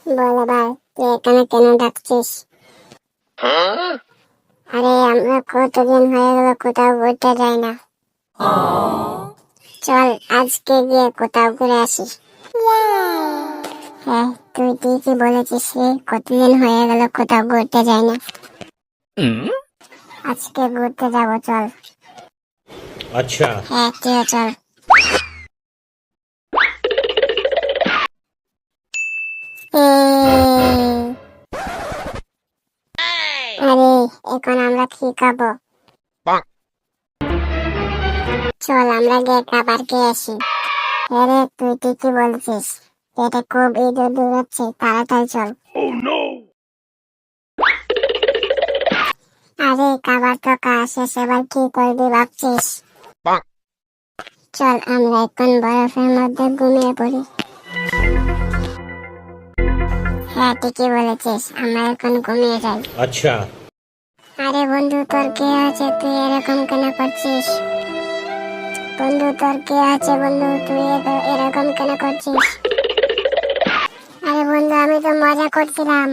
বল ভাই, তুই এখানে কেন ডাকছিস? আরে আমরা কতদিন হয়ে গেল কোথাও ঘুরতে যাই না। চল আজকে গিয়ে কোথাও ঘুরে আসি। হ্যাঁ, তুই ঠিকই বলেছিস রে, কতদিন হয়ে গেল কোথাও ঘুরতে যাই না। আজকে ঘুরতে যাব, চল। अच्छा। হ্যাঁ তুইও চল। আরে এখন আমরা কি খাবো? চল আমরা গিয়ে খাবার খেয়ে আসি। হ্যাঁ রে, তুই ঠিকই বলেছিস, পেটে খুব ইঁদুর দৌড়াচ্ছে, তাড়াতাড়ি চল। আরে খাবার তো খাওয়া শেষ, এবার কি করবি ভাবছিস? চল আমরা এখন বরফের মধ্যে ঘুমিয়ে পড়ি। হ্যাঁ ঠিকই বলেছিস, আমরা এখন ঘুমিয়ে যাই। अच्छा। আরে বন্ধু, তোর কে আছে? তুই এরকম কেন করছিস? বন্ধু তোর কে আছে? বন্ধু তুই এরকম কেন করছিস? আরে বন্ধু, আমি তো মজা করছিলাম।